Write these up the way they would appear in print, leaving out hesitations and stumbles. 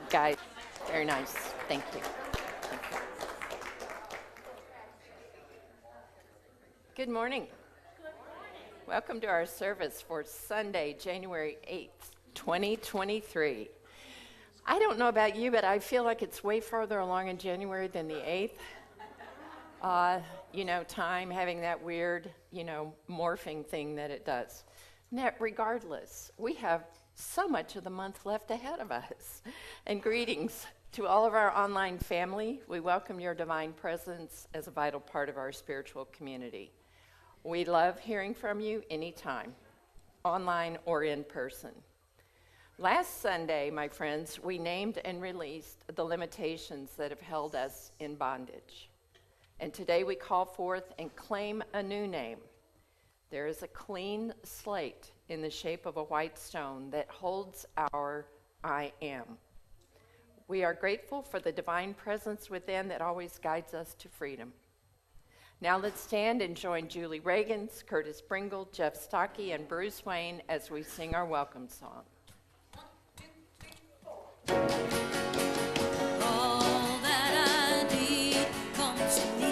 Guys, very nice. Thank you. Thank you. Good morning. Welcome to our service for Sunday, January 8th, 2023. I don't know about you, but I feel like it's way farther along in January than the 8th. Time having that weird, morphing thing that it does. Regardless, we have so much of the month left ahead of us. And greetings to all of our online family. We welcome your divine presence as a vital part of our spiritual community. We love hearing from you anytime, online or in person. Last Sunday, my friends, we named and released the limitations that have held us in bondage. And today we call forth and claim a new name. There is a clean slate in the shape of a white stone that holds our I am. We are grateful for the divine presence within that always guides us to freedom. Now let's stand and join Julie Reagans, Curtis Bringle, Jeff Stockey, and Bruce Wayne as we sing our welcome song. 1, 2, 3, 4. All that I need comes to me.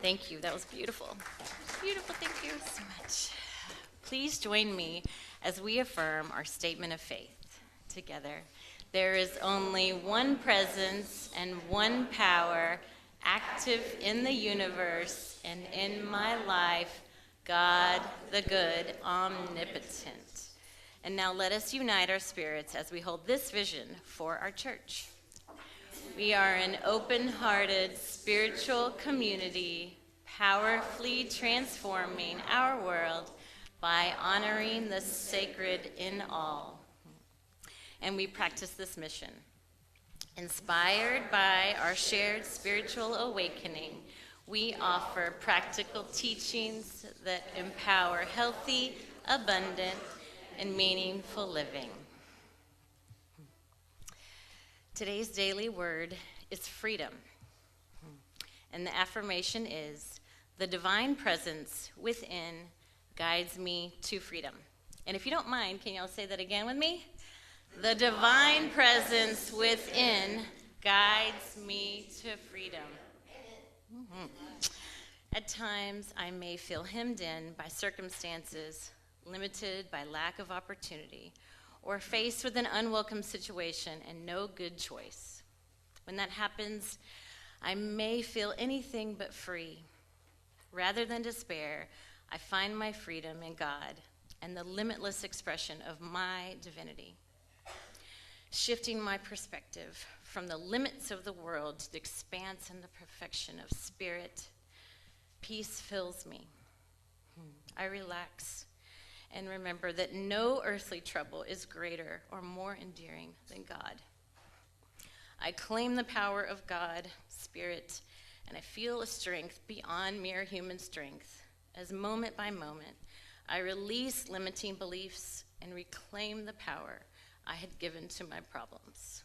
Thank you. That was beautiful. Beautiful. Thank you so much. Please join me as we affirm our statement of faith together. There is only one presence and one power active in the universe and in my life, God the good, omnipotent. And now let us unite our spirits as we hold this vision for our church. We are an open-hearted spiritual community, powerfully transforming our world by honoring the sacred in all. And we practice this mission. Inspired by our shared spiritual awakening, we offer practical teachings that empower healthy, abundant, and meaningful living. Today's daily word is freedom. And the affirmation is, the divine presence within guides me to freedom. And if you don't mind, can y'all say that again with me? The divine presence within guides me to freedom. Mm-hmm. At times, I may feel hemmed in by circumstances, limited by lack of opportunity, or faced with an unwelcome situation and no good choice. When that happens, I may feel anything but free. Rather than despair, I find my freedom in God and the limitless expression of my divinity. Shifting my perspective from the limits of the world to the expanse and the perfection of spirit, peace fills me. I relax and remember that no earthly trouble is greater or more endearing than God. I claim the power of God, Spirit, and I feel a strength beyond mere human strength as moment by moment I release limiting beliefs and reclaim the power I had given to my problems.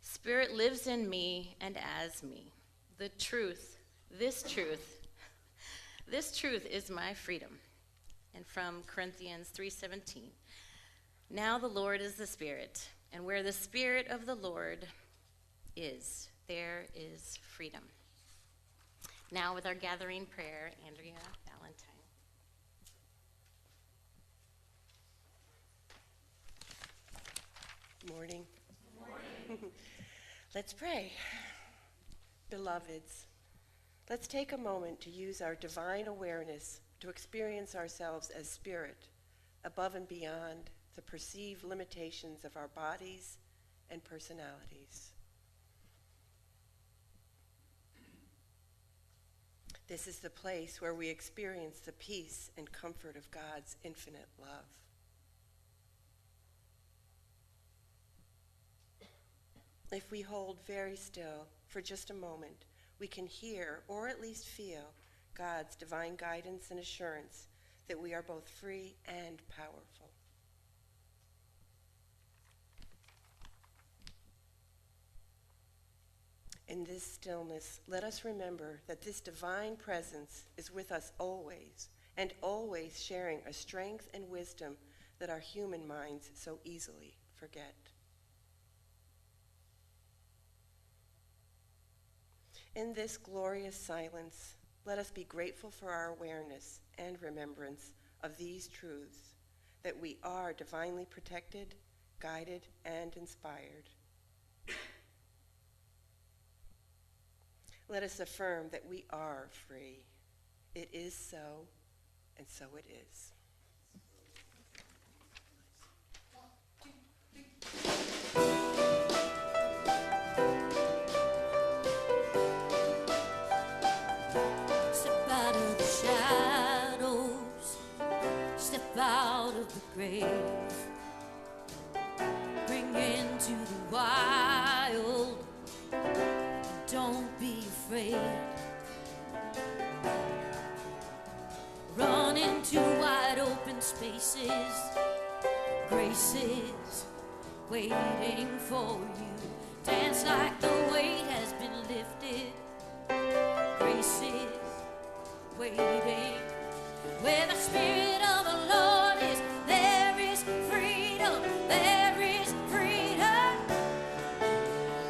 Spirit lives in me and as me. This truth is my freedom. And from Corinthians 3:17, now the Lord is the Spirit, and where the Spirit of the Lord is, there is freedom. Now with our gathering prayer, Andrea Valentine. Morning. Let's pray. Beloveds, let's take a moment to use our divine awareness to experience ourselves as spirit, above and beyond the perceived limitations of our bodies and personalities. This is the place where we experience the peace and comfort of God's infinite love. If we hold very still for just a moment, we can hear, or at least feel, God's divine guidance and assurance that we are both free and powerful. In this stillness, let us remember that this divine presence is with us always, and always sharing a strength and wisdom that our human minds so easily forget. In this glorious silence, let us be grateful for our awareness and remembrance of these truths, that we are divinely protected, guided, and inspired. Let us affirm that we are free. It is so, and so it is. Step out of the shadows, step out of the grave, bring into the wild, don't be afraid. Run into wide open spaces, grace is waiting for you. Dance like the weight has been lifted, grace is waiting. Where the Spirit of the Lord is, there is freedom, there is freedom.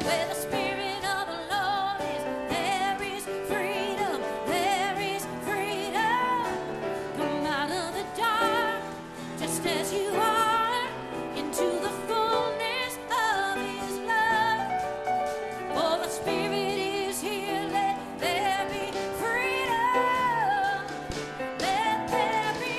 Where the Spirit of the Lord is, there is freedom, there is freedom. Come out of the dark, just as you are, into the fullness of His love. For the Spirit is here, let there be freedom. Let there be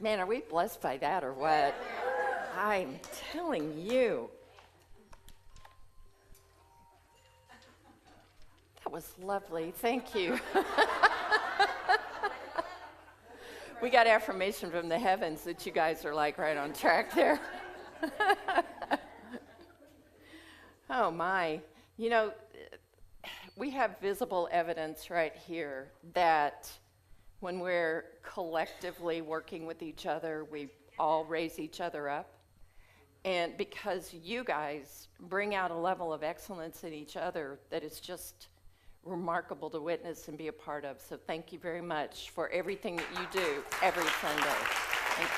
Man, are we blessed by that or what? I'm telling you. That was lovely. Thank you. We got affirmation from the heavens that you guys are like right on track there. Oh my. You know, we have visible evidence right here that when we're collectively working with each other, we all raise each other up. And because you guys bring out a level of excellence in each other that is just remarkable to witness and be a part of. So thank you very much for everything that you do every Sunday. Thank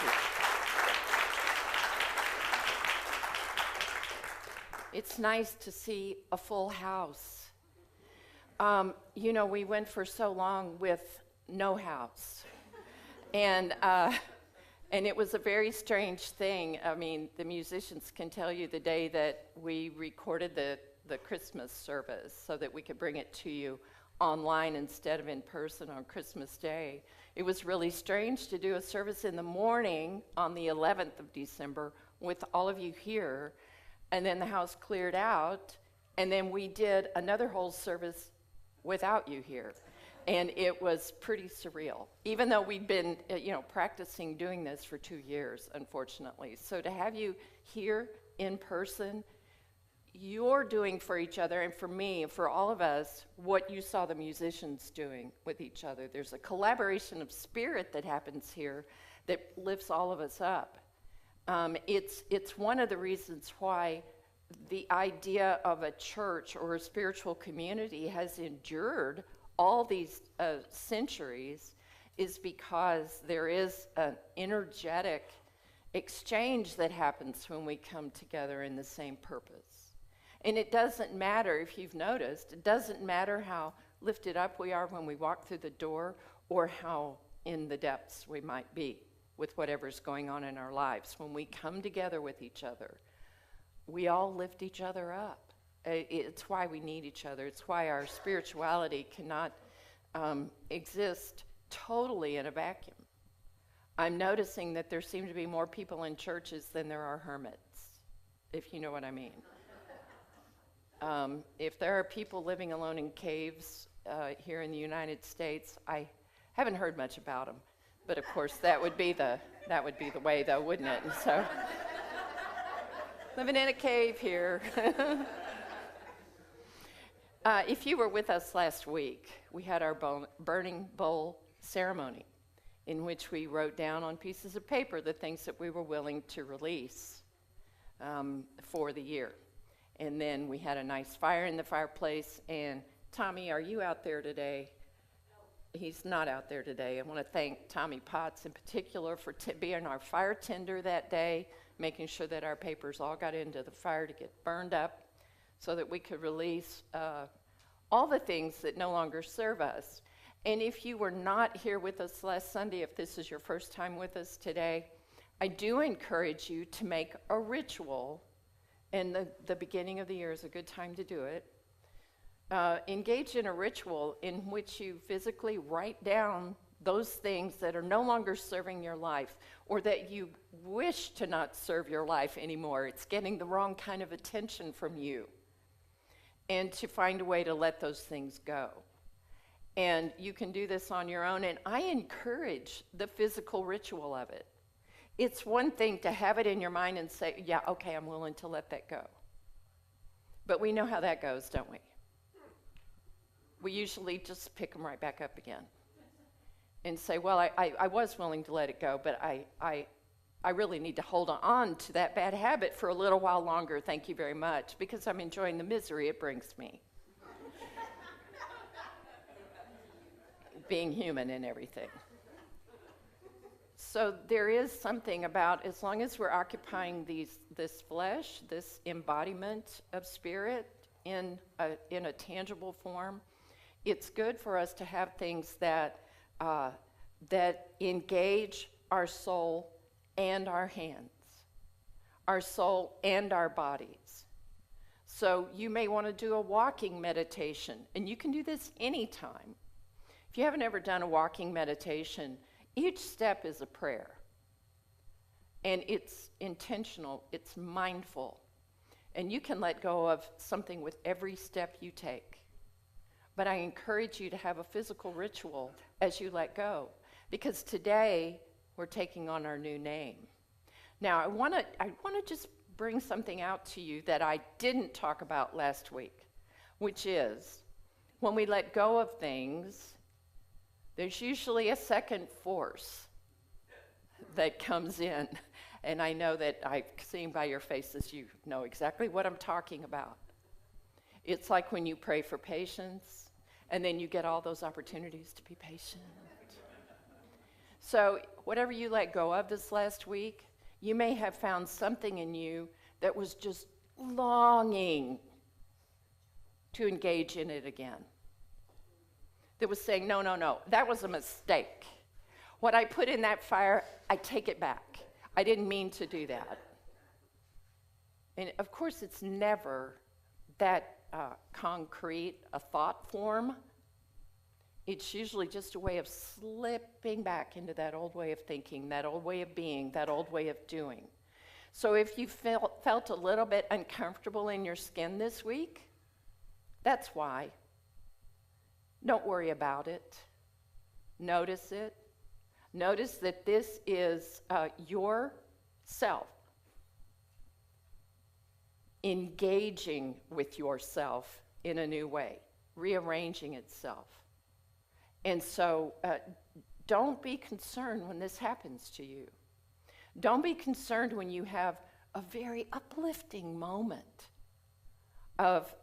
you. It's nice to see a full house. You know, we went for so long with no house. And it was a very strange thing. I mean, the musicians can tell you the day that we recorded the Christmas service so that we could bring it to you online instead of in person on Christmas Day. It was really strange to do a service in the morning on the 11th of December with all of you here, and then the house cleared out, and then we did another whole service without you here. And it was pretty surreal, even though we'd been, practicing doing this for 2 years, unfortunately. So to have you here in person, you're doing for each other and for me and for all of us what you saw the musicians doing with each other. There's a collaboration of spirit that happens here that lifts all of us up. It's one of the reasons why the idea of a church or a spiritual community has endured all these centuries, is because there is an energetic exchange that happens when we come together in the same purpose. And it doesn't matter, if you've noticed, it doesn't matter how lifted up we are when we walk through the door or how in the depths we might be with whatever's going on in our lives. When we come together with each other, we all lift each other up. It's why we need each other. It's why our spirituality cannot exist totally in a vacuum. I'm noticing that there seem to be more people in churches than there are hermits, if you know what I mean. If there are people living alone in caves here in the United States, I haven't heard much about them. But of course, that would be the way, though, wouldn't it? And so, living in a cave here. If you were with us last week, we had our burning bowl ceremony, in which we wrote down on pieces of paper the things that we were willing to release for the year. And then we had a nice fire in the fireplace. And Tommy, are you out there today? He's not out there today. I want to thank Tommy Potts in particular for being our fire tender that day, making sure that our papers all got into the fire to get burned up so that we could release all the things that no longer serve us. And if you were not here with us last Sunday, if this is your first time with us today, I do encourage you to make a ritual, and the beginning of the year is a good time to do it. Engage in a ritual in which you physically write down those things that are no longer serving your life, or that you wish to not serve your life anymore. It's getting the wrong kind of attention from you. And to find a way to let those things go. And you can do this on your own, and I encourage the physical ritual of it. It's one thing to have it in your mind and say, yeah, okay, I'm willing to let that go. But we know how that goes, don't we? We usually just pick them right back up again and say, well, I was willing to let it go, but I really need to hold on to that bad habit for a little while longer, thank you very much, because I'm enjoying the misery it brings me. Being human and everything. So there is something about, as long as we're occupying this flesh, this embodiment of spirit in a tangible form, it's good for us to have things that engage our soul and our hands, our soul and our bodies. So you may want to do a walking meditation, and you can do this anytime. If you haven't ever done a walking meditation, each step is a prayer. And it's intentional, it's mindful. And you can let go of something with every step you take. But I encourage you to have a physical ritual as you let go, because today we're taking on our new name. Now, I want to just bring something out to you that I didn't talk about last week, which is when we let go of things, there's usually a second force that comes in. And I know that I've seen by your faces you know exactly what I'm talking about. It's like when you pray for patience, and then you get all those opportunities to be patient. So whatever you let go of this last week, you may have found something in you that was just longing to engage in it again. That was saying, no, that was a mistake. What I put in that fire, I take it back. I didn't mean to do that. And of course, it's never that concrete, a thought form. It's usually just a way of slipping back into that old way of thinking, that old way of being, that old way of doing. So if you felt a little bit uncomfortable in your skin this week, that's why. Don't worry about it. Notice it. Notice that this is your self engaging with yourself in a new way, rearranging itself. And so don't be concerned when this happens to you. Don't be concerned when you have a very uplifting moment of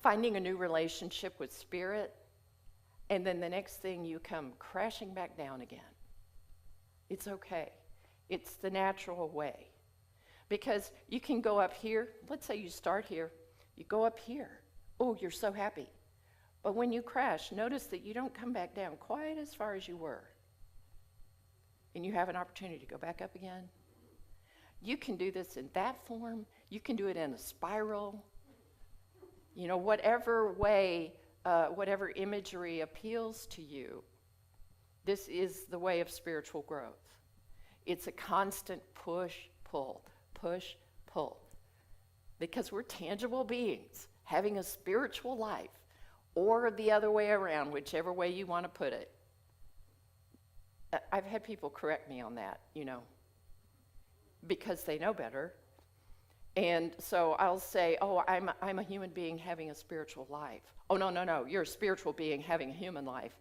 finding a new relationship with Spirit, and then the next thing you come crashing back down again. It's okay. It's the natural way. Because you can go up here, let's say you start here, you go up here. Oh, you're so happy. But when you crash, notice that you don't come back down quite as far as you were. And you have an opportunity to go back up again. You can do this in that form. You can do it in a spiral. You know, whatever way, whatever imagery appeals to you, this is the way of spiritual growth. It's a constant push-pull. Push-pull. Because we're tangible beings having a spiritual life, or the other way around, whichever way you want to put it. I've had people correct me on that, you know, because they know better. And so I'll say, oh, I'm a human being having a spiritual life. Oh, no, you're a spiritual being having a human life.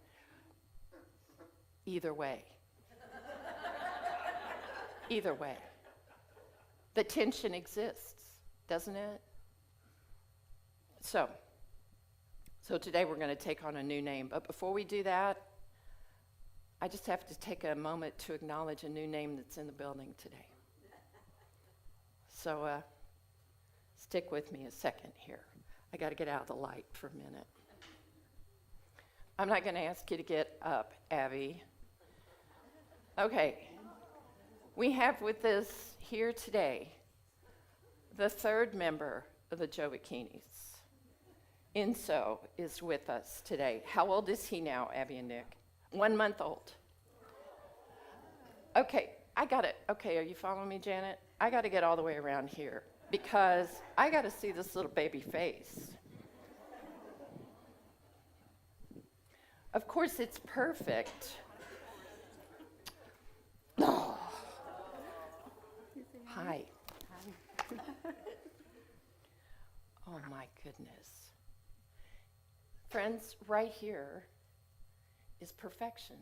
Either way. Either way. The tension exists, doesn't it? So today we're going to take on a new name. But before we do that, I just have to take a moment to acknowledge a new name that's in the building today. So stick with me a second here. I got to get out of the light for a minute. I'm not going to ask you to get up, Abby. Okay. We have with us here today the third member of the Jovakinis. Inso is with us today. How old is he now, Abby and Nick? 1 month old. Okay, I got it. Okay, are you following me, Janet? I got to get all the way around here because I got to see this little baby face. Of course, it's perfect. Oh. Hi. Oh, my goodness. Friends, right here is perfection.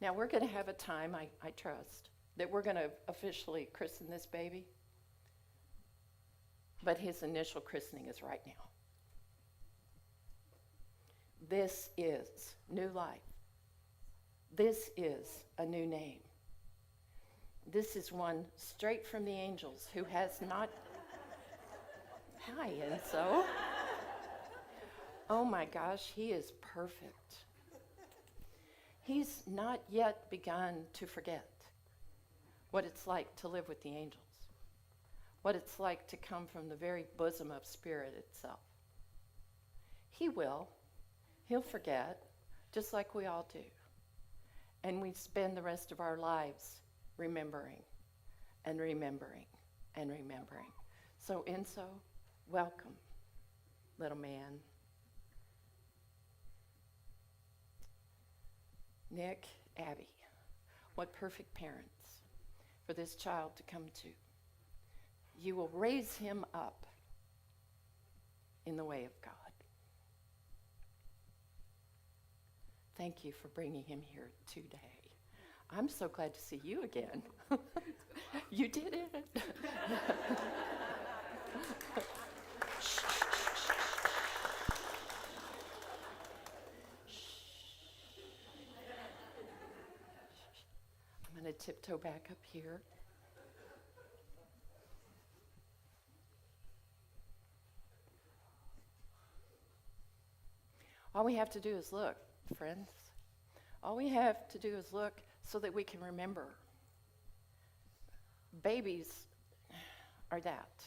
Now, we're going to have a time, I trust, that we're going to officially christen this baby. But his initial christening is right now. This is new life. This is a new name. This is one straight from the angels who has not... Hi, Enzo. Oh my gosh, he is perfect. He's not yet begun to forget what it's like to live with the angels, what it's like to come from the very bosom of Spirit itself. He will. He'll forget, just like we all do. And we spend the rest of our lives remembering and remembering and remembering. So Enzo, welcome, little man. Nick, Abby, what perfect parents for this child to come to. You will raise him up in the way of God. Thank you for bringing him here today. I'm so glad to see you again. You did it. I'm going to tiptoe back up here. All we have to do is look, friends. All we have to do is look so that we can remember. Babies are that.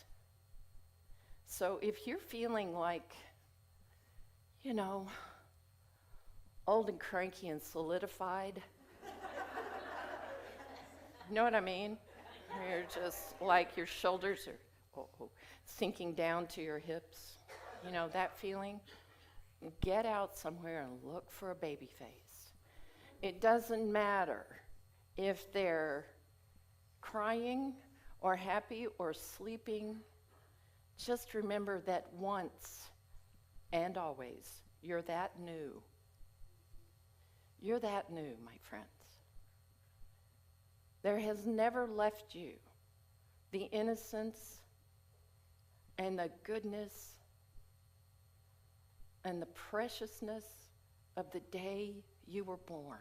So if you're feeling like, old and cranky and solidified, you know what I mean? You're just like your shoulders are sinking down to your hips. You know that feeling? Get out somewhere and look for a baby face. It doesn't matter if they're crying or happy or sleeping. Just remember that once and always, you're that new. You're that new, my friends. There has never left you the innocence and the goodness and the preciousness of the day you were born.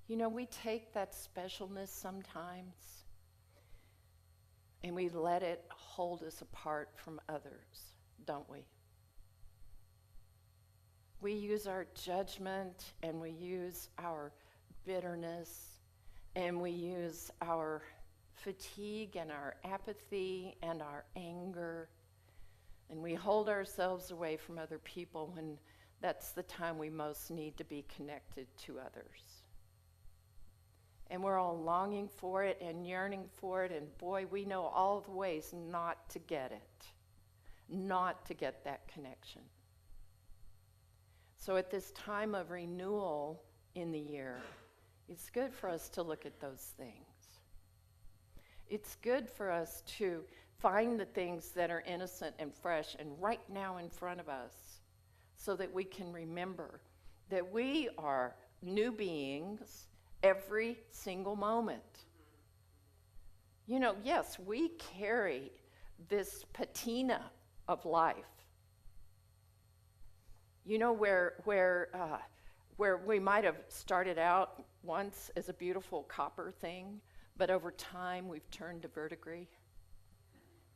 We take that specialness sometimes and we let it hold us apart from others, don't we? We use our judgment and we use our bitterness and we use our fatigue and our apathy and our anger, and we hold ourselves away from other people when that's the time we most need to be connected to others. And we're all longing for it and yearning for it, and boy, we know all the ways not to get it, not to get that connection. So at this time of renewal in the year, it's good for us to look at those things. It's good for us to find the things that are innocent and fresh and right now in front of us so that we can remember that we are new beings every single moment. Yes, we carry this patina of life. Where we might have started out once as a beautiful copper thing, but over time we've turned to verdigris.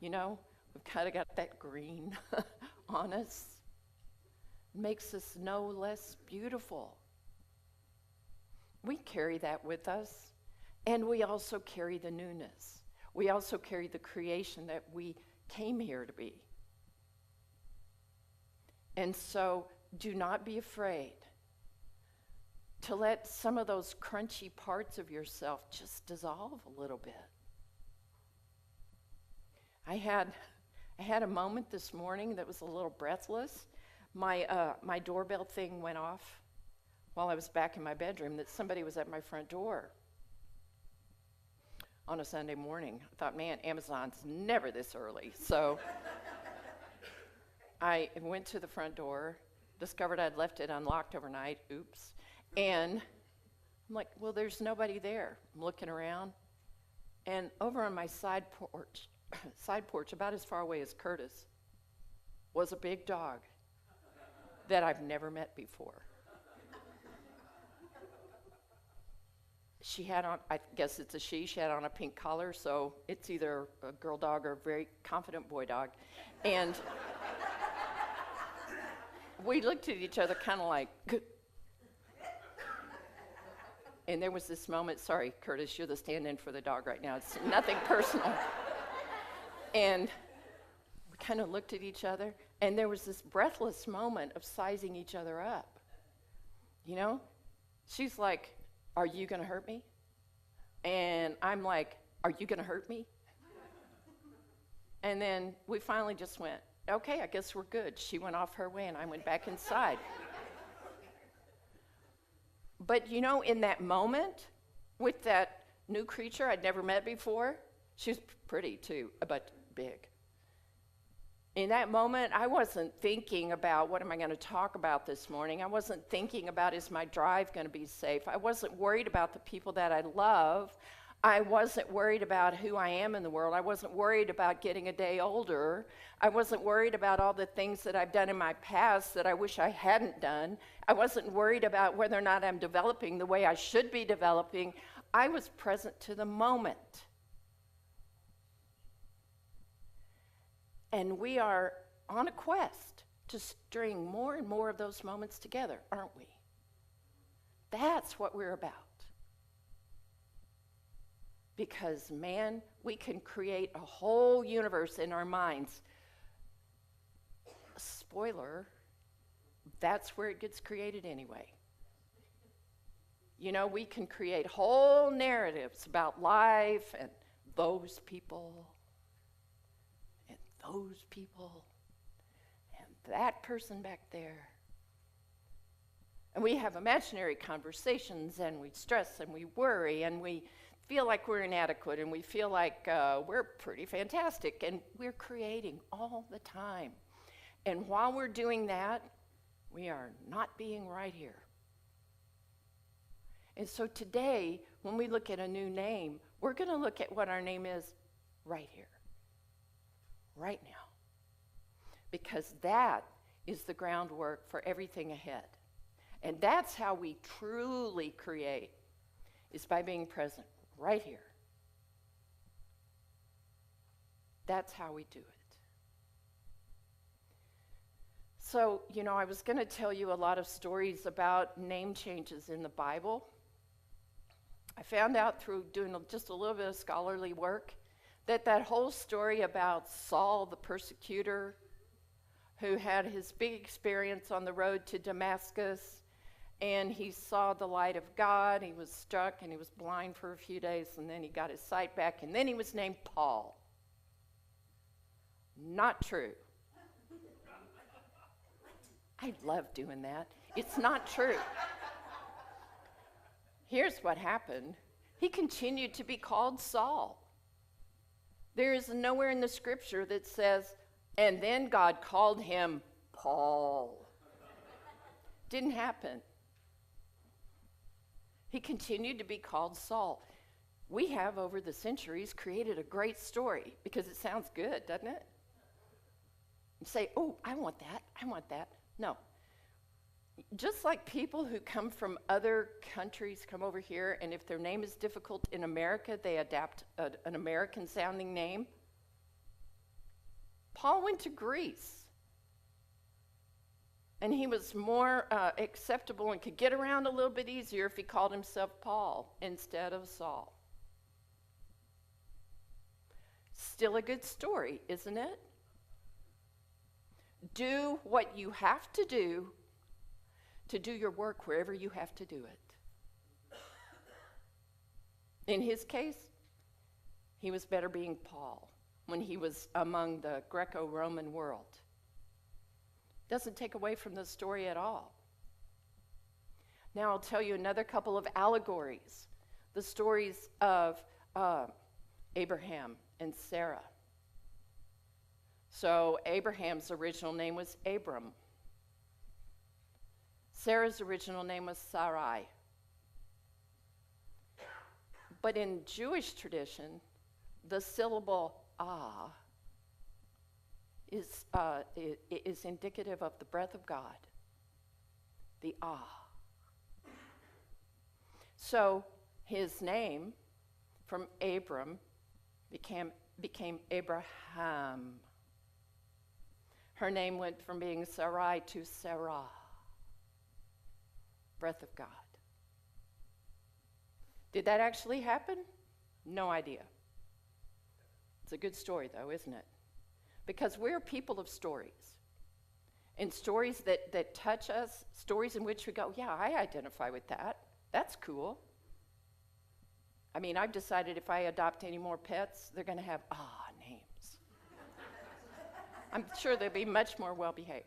We've kind of got that green on us. It makes us no less beautiful. We carry that with us, and we also carry the newness. We also carry the creation that we came here to be. And so do not be afraid to let some of those crunchy parts of yourself just dissolve a little bit. I had a moment this morning that was a little breathless. My doorbell thing went off while I was back in my bedroom, that somebody was at my front door on a Sunday morning. I thought, man, Amazon's never this early. So I went to the front door, discovered I'd left it unlocked overnight. Oops. And I'm like, well, there's nobody there. I'm looking around. And over on my side porch, about as far away as Curtis, was a big dog that I've never met before. She had on, I guess it's a she had on a pink collar, so it's either a girl dog or a very confident boy dog. And we looked at each other kind of like, and there was this moment, sorry, Curtis, you're the stand-in for the dog right now. It's nothing personal. And we kind of looked at each other, and there was this breathless moment of sizing each other up. She's like are you going to hurt me? And I'm like, are you going to hurt me? And then we finally just went, okay, I guess we're good. She went off her way and I went back inside. But you know, in that moment, with that new creature I'd never met before, she was pretty too, but big. In that moment, I wasn't thinking about what am I going to talk about this morning. I wasn't thinking about is my drive going to be safe. I wasn't worried about the people that I love. I wasn't worried about who I am in the world. I wasn't worried about getting a day older. I wasn't worried about all the things that I've done in my past that I wish I hadn't done. I wasn't worried about whether or not I'm developing the way I should be developing. I was present to the moment. And we are on a quest to string more and more of those moments together, aren't we? That's what we're about. Because, man, we can create a whole universe in our minds. Spoiler, that's where it gets created anyway. You know, we can create whole narratives about life and those people and those people and that person back there. And we have imaginary conversations, and we stress and we worry, and we feel like we're inadequate, and we feel like we're pretty fantastic, and we're creating all the time. And while we're doing that, we are not being right here. And so today, when we look at a new name, we're going to look at what our name is right here, right now. Because that is the groundwork for everything ahead. And that's how we truly create, is by being present right here. That's how we do it. So, you know, I was going to tell you a lot of stories about name changes in the Bible. I found out through doing just a little bit of scholarly work that whole story about Saul, the persecutor, who had his big experience on the road to Damascus, and he saw the light of God. He was struck, and he was blind for a few days, and then he got his sight back, and then he was named Paul. Not true. I love doing that. It's not true. Here's what happened. He continued to be called Saul. There is nowhere in the scripture that says, and then God called him Paul. Didn't happen. He continued to be called Saul. We have, over the centuries, created a great story because it sounds good, doesn't it? You say, oh, I want that, I want that. No. Just like people who come from other countries come over here, and if their name is difficult in America, they adapt an American-sounding name. Paul went to Greece, and he was more acceptable and could get around a little bit easier if he called himself Paul instead of Saul. Still a good story, isn't it? Do what you have to do your work wherever you have to do it. In his case, he was better being Paul when he was among the Greco-Roman world. Doesn't take away from the story at all. Now I'll tell you another couple of allegories. The stories of Abraham and Sarah. So Abraham's original name was Abram. Sarah's original name was Sarai. But in Jewish tradition, the syllable ah is indicative of the breath of God. The ah. So his name from Abram became Abraham. Her name went from being Sarai to Sarah. Breath of God. Did that actually happen? No idea. It's a good story, though, isn't it? Because we're people of stories. And stories that touch us, stories in which we go, yeah, I identify with that. That's cool. I mean, I've decided if I adopt any more pets, they're going to have names. I'm sure they'll be much more well-behaved.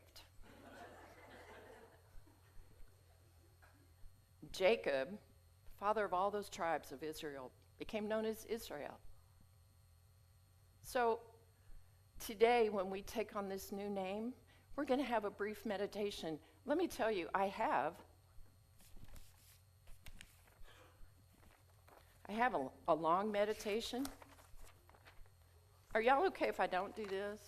Jacob, father of all those tribes of Israel, became known as Israel. So today, when we take on this new name, we're going to have a brief meditation. Let me tell you, I have a long meditation. Are y'all okay if I don't do this?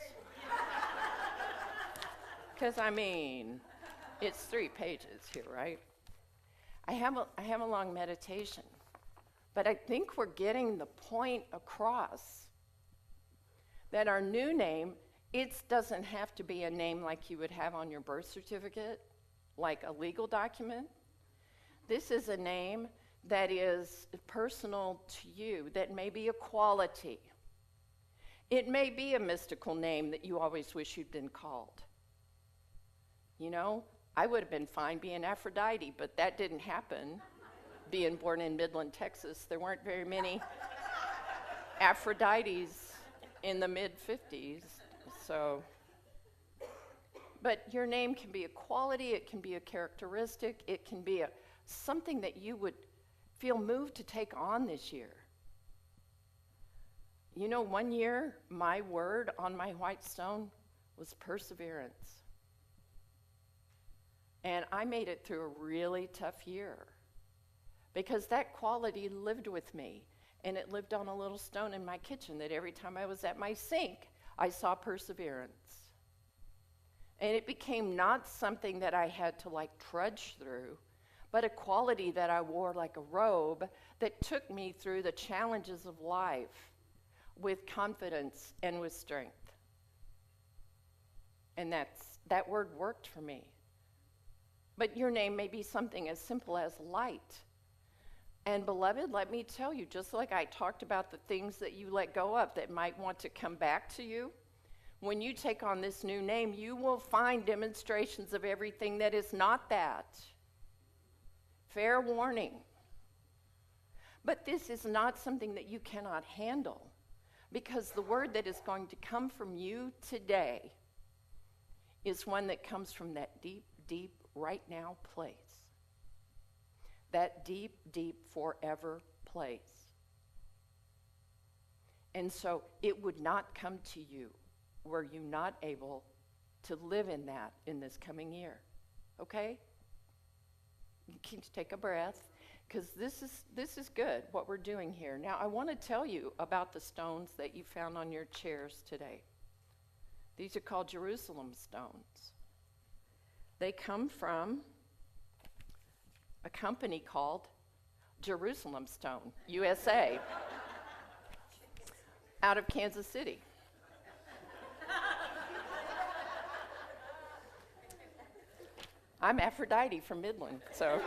Because, I mean, it's 3 pages here, right? I have a long meditation, but I think we're getting the point across that our new name, it doesn't have to be a name like you would have on your birth certificate, like a legal document. This is a name that is personal to you, that may be a quality. It may be a mystical name that you always wish you'd been called. You know, I would have been fine being Aphrodite, but that didn't happen. Being born in Midland, Texas, there weren't very many Aphrodites in the mid-50s, so. But your name can be a quality, it can be a characteristic, it can be something that you would feel moved to take on this year. You know, one year, my word on my white stone was perseverance. And I made it through a really tough year because that quality lived with me, and it lived on a little stone in my kitchen that every time I was at my sink, I saw perseverance. And it became not something that I had to like trudge through, but a quality that I wore like a robe that took me through the challenges of life with confidence and with strength. And that word worked for me. But your name may be something as simple as light. And beloved, let me tell you, just like I talked about the things that you let go of that might want to come back to you, when you take on this new name, you will find demonstrations of everything that is not that. Fair warning. But this is not something that you cannot handle, because the word that is going to come from you today is one that comes from that deep, deep, right now place. That deep, deep, forever place. And so it would not come to you were you not able to live in that in this coming year. Okay? You can take a breath, because this is good, what we're doing here. Now, I want to tell you about the stones that you found on your chairs today. These are called Jerusalem stones. They come from a company called Jerusalem Stone, USA, out of Kansas City. I'm Aphrodite from Midland, so.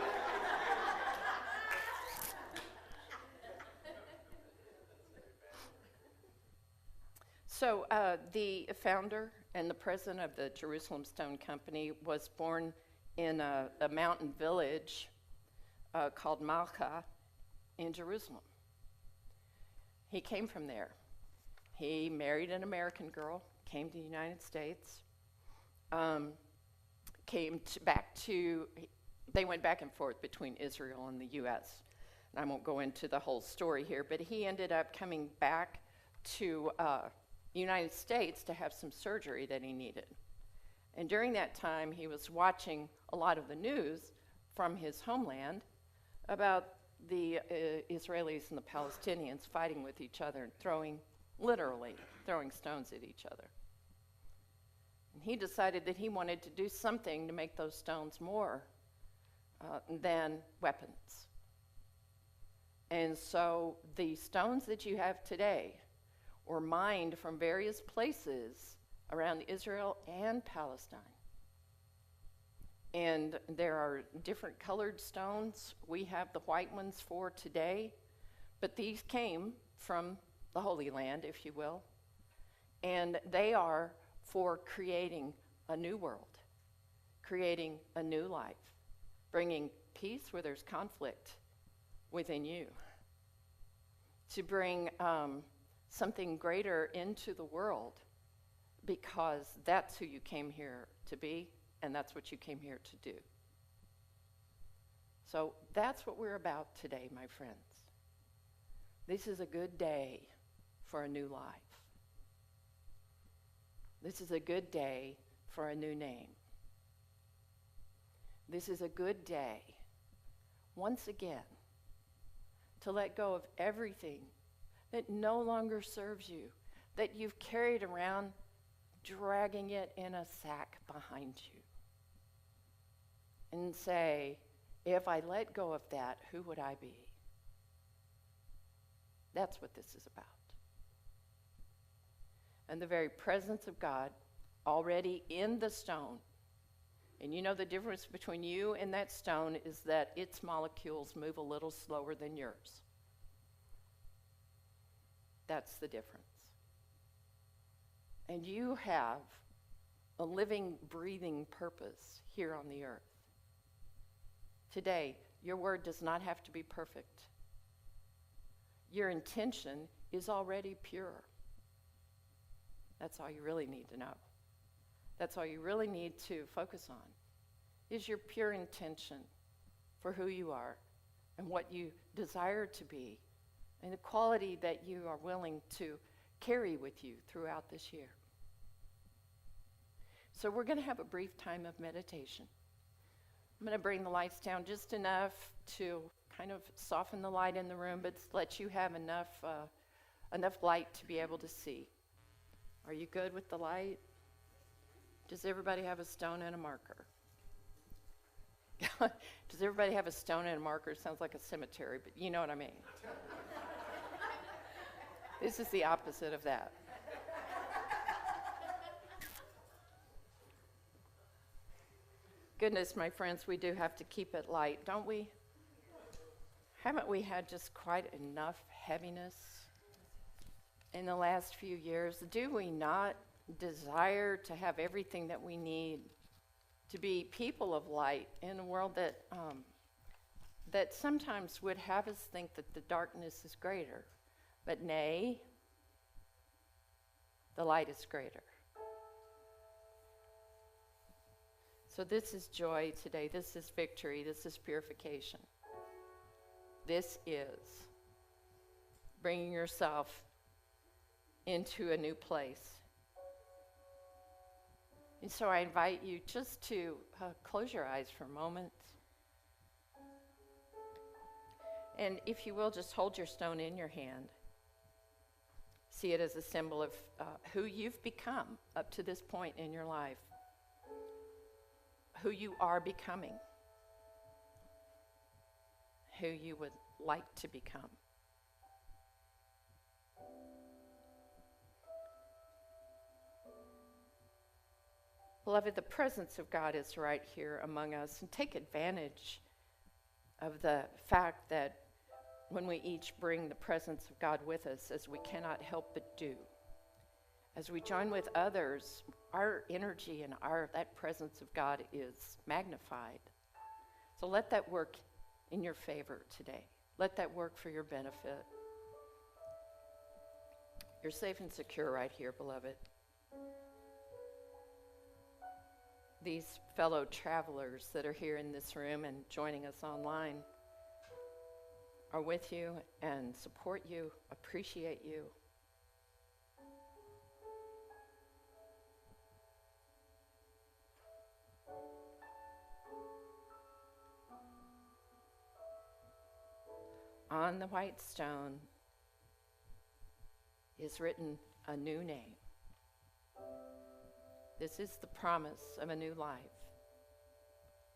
So the founder and the president of the Jerusalem Stone Company was born in a mountain village called Malcha in Jerusalem. He came from there. He married an American girl, came to the United States, they went back and forth between Israel and the U.S. And I won't go into the whole story here, but he ended up coming back to the United States to have some surgery that he needed. And during that time, he was watching a lot of the news from his homeland about the Israelis and the Palestinians fighting with each other and literally throwing stones at each other. And he decided that he wanted to do something to make those stones more than weapons. And so the stones that you have today were mined from various places around Israel and Palestine. And there are different colored stones. We have the white ones for today, but these came from the Holy Land, if you will. And they are for creating a new world, creating a new life, bringing peace where there's conflict within you. to bring something greater into the world, because that's who you came here to be, and that's what you came here to do. So that's what we're about today, my friends. This is a good day for a new life. This is a good day for a new name. This is a good day, once again, to let go of everything that no longer serves you, that you've carried around, dragging it in a sack behind you. And say, if I let go of that, who would I be? That's what this is about. And the very presence of God already in the stone. And you know the difference between you and that stone is that its molecules move a little slower than yours. That's the difference. And you have a living, breathing purpose here on the earth. Today, your word does not have to be perfect. Your intention is already pure. That's all you really need to know. That's all you really need to focus on, is your pure intention for who you are and what you desire to be and the quality that you are willing to carry with you throughout this year. So we're going to have a brief time of meditation. I'm going to bring the lights down just enough to kind of soften the light in the room, but let you have enough light to be able to see. Are you good with the light? Does everybody have a stone and a marker? Does everybody have a stone and a marker? Sounds like a cemetery, but you know what I mean. This is the opposite of that. Goodness, my friends, we do have to keep it light, don't we? Haven't we had just quite enough heaviness in the last few years? Do we not desire to have everything that we need to be people of light in a world that sometimes would have us think that the darkness is greater? But nay, the light is greater. So this is joy today. This is victory. This is purification. This is bringing yourself into a new place. And so I invite you just to close your eyes for a moment. And if you will, just hold your stone in your hand. See it as a symbol of who you've become up to this point in your life. Who you are becoming. Who you would like to become. Beloved, the presence of God is right here among us, and take advantage of the fact that when we each bring the presence of God with us, as we cannot help but do, as we join with others, our energy and that presence of God is magnified. So let that work in your favor today. Let that work for your benefit. You're safe and secure right here, beloved. These fellow travelers that are here in this room and joining us online are with you and support you, appreciate you. On the white stone is written a new name. This is the promise of a new life.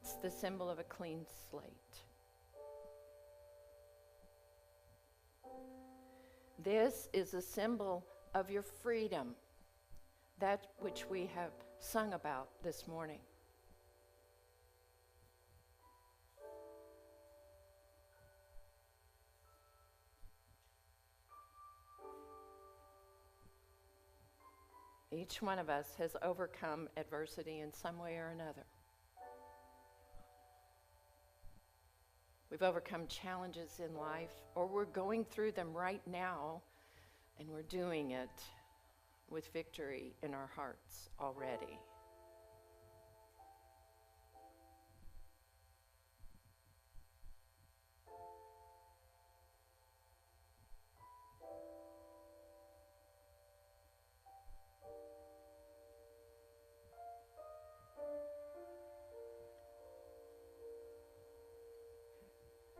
It's the symbol of a clean slate. This is a symbol of your freedom, that which we have sung about this morning. Each one of us has overcome adversity in some way or another. We've overcome challenges in life, or we're going through them right now, and we're doing it with victory in our hearts already.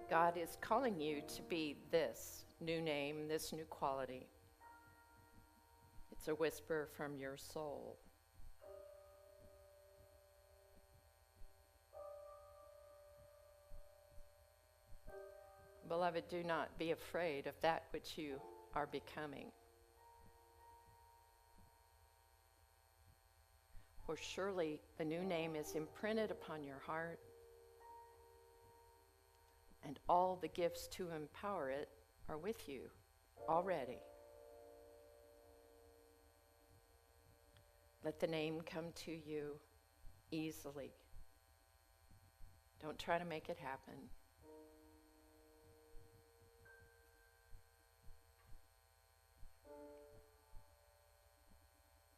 God is calling you to be this new name, this new quality. It's a whisper from your soul. Beloved, do not be afraid of that which you are becoming. For surely the new name is imprinted upon your heart, and all the gifts to empower it are with you already. Let the name come to you easily. Don't try to make it happen.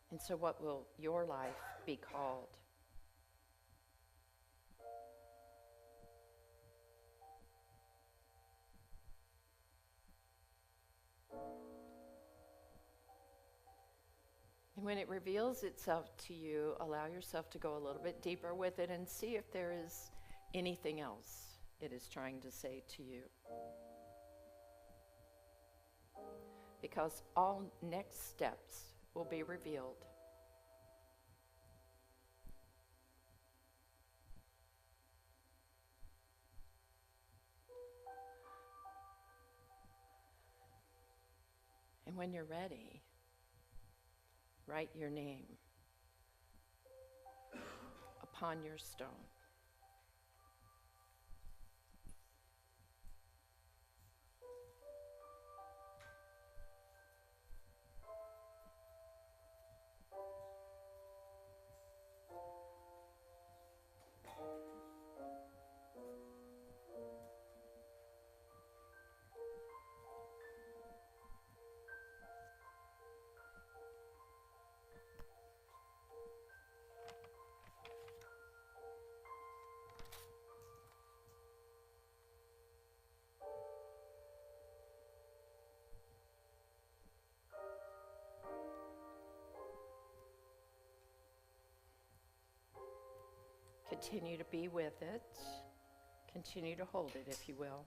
And so what will your life be called? And when it reveals itself to you, allow yourself to go a little bit deeper with it and see if there is anything else it is trying to say to you. Because all next steps will be revealed. And when you're ready, write your name upon your stone. Continue to be with it. Continue to hold it, if you will.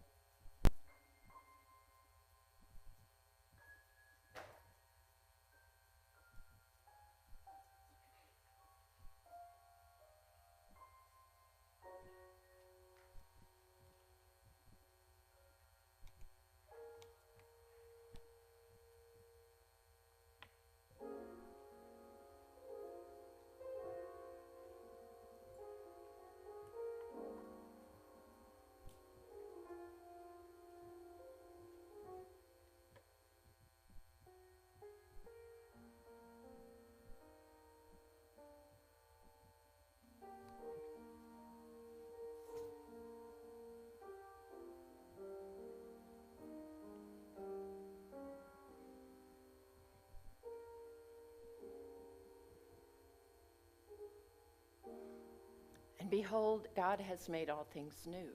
And behold, God has made all things new.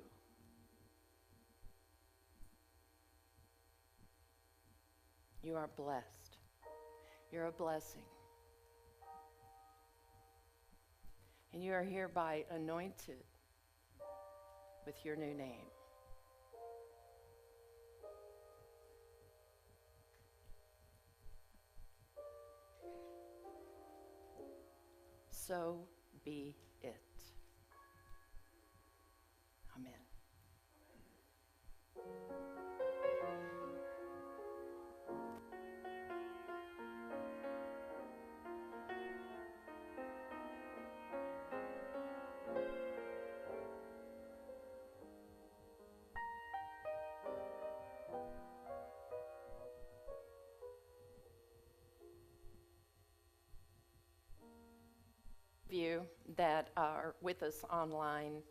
You are blessed. You're a blessing. And you are hereby anointed with your new name. So be it. Amen. You that are with us online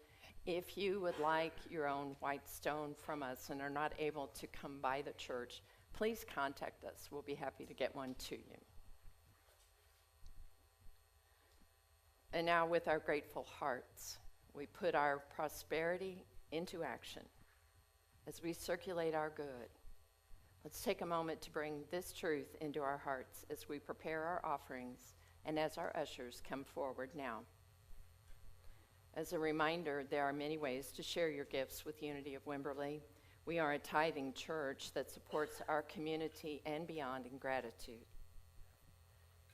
If you would like your own white stone from us and are not able to come by the church, please contact us. We'll be happy to get one to you. And now, with our grateful hearts, we put our prosperity into action as we circulate our good. Let's take a moment to bring this truth into our hearts as we prepare our offerings and as our ushers come forward now. As a reminder, there are many ways to share your gifts with Unity of Wimberley. We are a tithing church that supports our community and beyond in gratitude.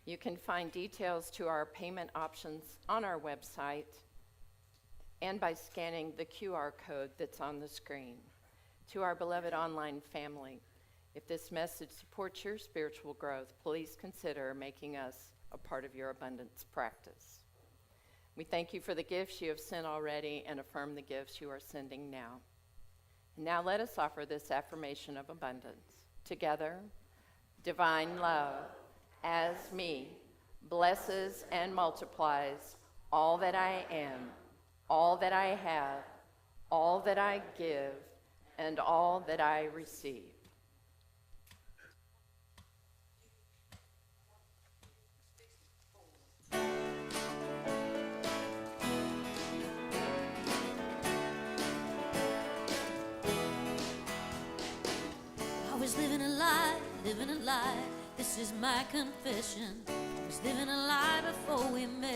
You can find details to our payment options on our website and by scanning the QR code that's on the screen. To our beloved online family, if this message supports your spiritual growth, please consider making us a part of your abundance practice. We thank you for the gifts you have sent already and affirm the gifts you are sending now. And now let us offer this affirmation of abundance. Together, divine love, as me, blesses and multiplies all that I am, all that I have, all that I give, and all that I receive. I was living a lie, this is my confession. I was living a lie before we met.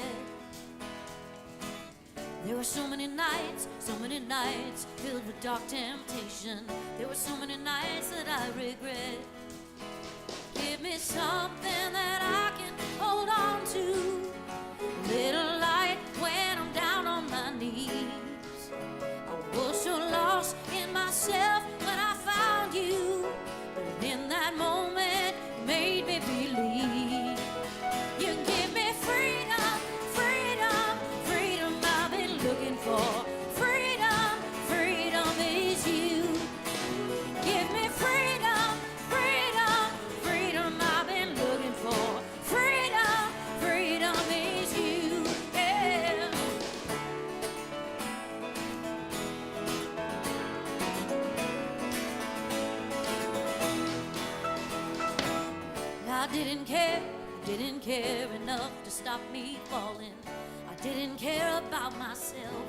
There were so many nights filled with dark temptation. There were so many nights that I regret. Give me something that I can hold on to, a little light when I'm down on my knees. I was so lost in myself when I found you, but in that moment you made me believe. You give me freedom, freedom, freedom I've been looking for. Freedom, freedom is you. Give me freedom, freedom, freedom I've been looking for. Freedom, freedom is you, yeah. I didn't care enough to stop me falling. I didn't care about myself.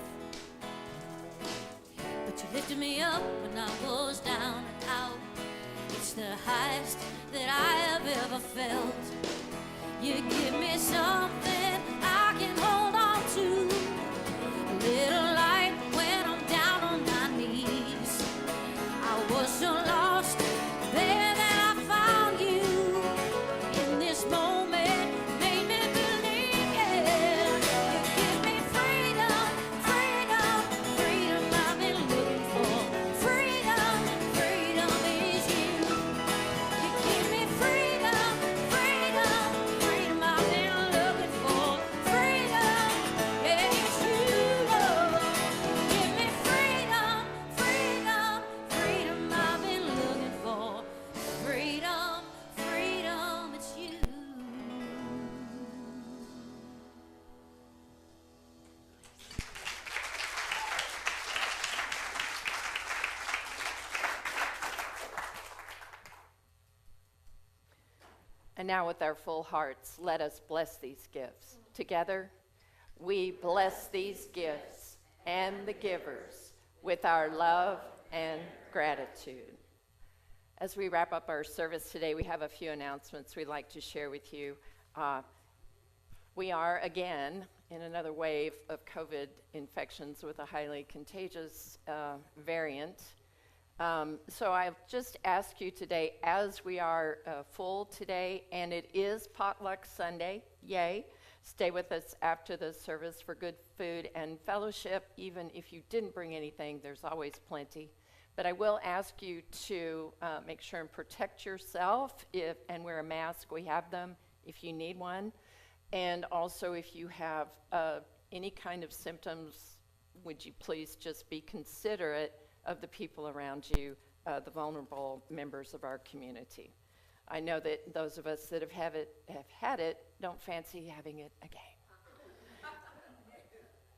But you lifted me up when I was down and out. It's the highest that I have ever felt. You give me something I can hold on to, a little light when I'm down on my knees. I was so lost there that I found you. In this moment, made me believe, yeah. You give me freedom, freedom, freedom I've been looking for. Freedom, freedom is you. You give me freedom, freedom, freedom I've been looking for. Freedom, yeah, it's you, Lord. Give me freedom, freedom, freedom I've been looking for. Freedom, freedom, it's you. And now, with our full hearts, let us bless these gifts. Together, we bless these gifts and the givers with our love and gratitude. As we wrap up our service today, we have a few announcements we'd like to share with you. We are, again, in another wave of COVID infections with a highly contagious variant. So I'll just ask you today, as we are full today, and it is Potluck Sunday, yay, stay with us after the service for good food and fellowship. Even if you didn't bring anything, there's always plenty. But I will ask you to make sure and protect yourself and wear a mask. We have them if you need one. And also, if you have any kind of symptoms, would you please just be considerate of the people around you, the vulnerable members of our community. I know that those of us that have had it don't fancy having it again.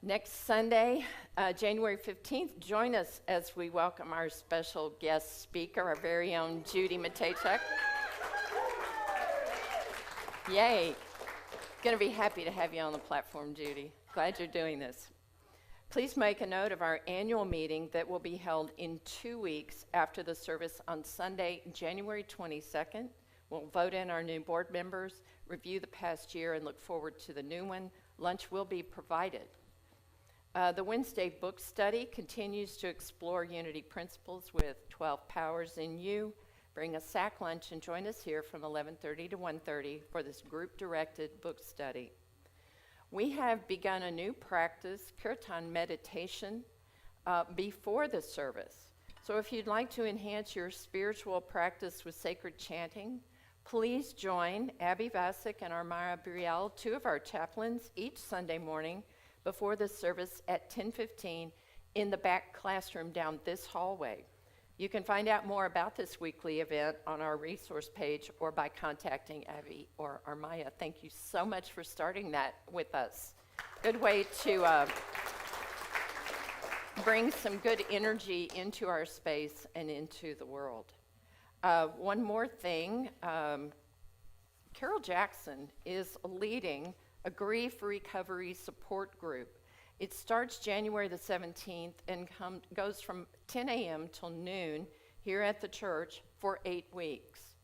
Next Sunday, January 15th, join us as we welcome our special guest speaker, our very own Judy Matejchuk. Yay. Going to be happy to have you on the platform, Judy. Glad you're doing this. Please make a note of our annual meeting that will be held in 2 weeks after the service on Sunday, January 22nd. We'll vote in our new board members, review the past year, and look forward to the new one. Lunch will be provided. The Wednesday book study continues to explore unity principles with 12 Powers in You. Bring a sack lunch and join us here from 11:30 to 1:30 for this group-directed book study. We have begun a new practice, kirtan meditation, before the service. So if you'd like to enhance your spiritual practice with sacred chanting, please join Abby Vasic and Armara Brielle, two of our chaplains, each Sunday morning before the service at 10:15 in the back classroom down this hallway. You can find out more about this weekly event on our resource page or by contacting Abby or Armaya. Thank you so much for starting that with us. Good way to bring some good energy into our space and into the world. One more thing, Carol Jackson is leading a grief recovery support group. It starts January the 17th and goes from 10 a.m. till noon here at the church for 8 weeks.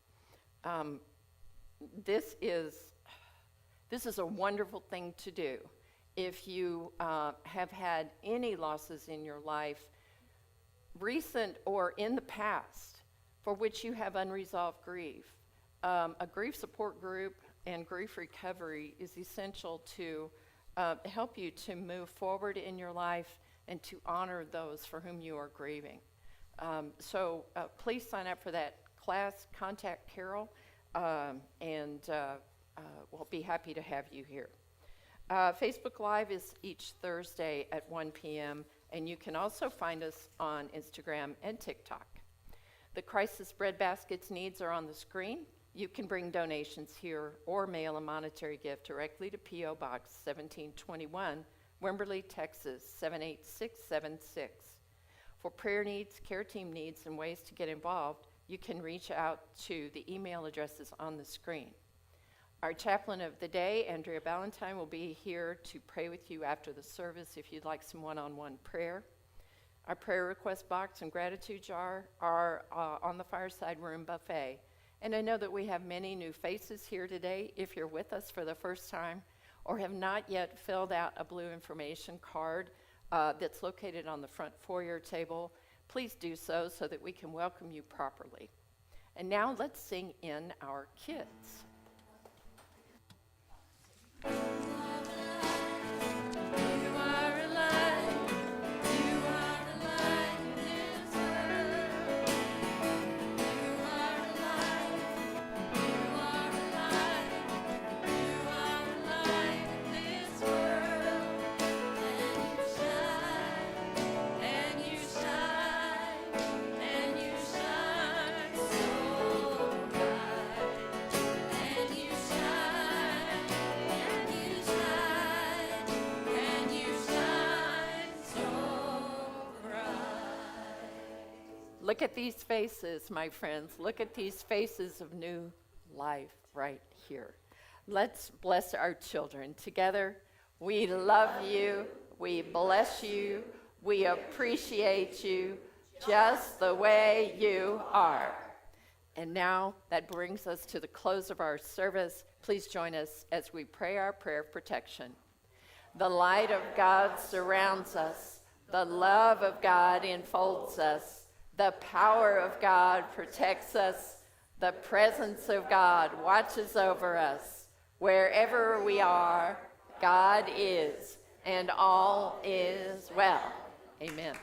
This is a wonderful thing to do. If you have had any losses in your life, recent or in the past, for which you have unresolved grief, a grief support group and grief recovery is essential to help you to move forward in your life and to honor those for whom you are grieving. So please sign up for that class, contact Carol, and we'll be happy to have you here. Facebook Live is each Thursday at 1 p.m., and you can also find us on Instagram and TikTok. The crisis bread baskets needs are on the screen. You can bring donations here or mail a monetary gift directly to P.O. Box 1721, Wimberley, Texas 78676. For prayer needs, care team needs, and ways to get involved, you can reach out to the email addresses on the screen. Our chaplain of the day, Andrea Ballantyne, will be here to pray with you after the service if you'd like some one-on-one prayer. Our prayer request box and gratitude jar are on the fireside room buffet. And I know that we have many new faces here today. If you're with us for the first time or have not yet filled out a blue information card that's located on the front foyer table, please do so that we can welcome you properly. And now let's sing in our kids. Look at these faces, my friends. Look at these faces of new life right here. Let's bless our children together. We love you. We bless you. We appreciate you just the way you are. And now that brings us to the close of our service. Please join us as we pray our prayer of protection. The light of God surrounds us. The love of God enfolds us. The power of God protects us. The presence of God watches over us. Wherever we are, God is, and all is well. Amen.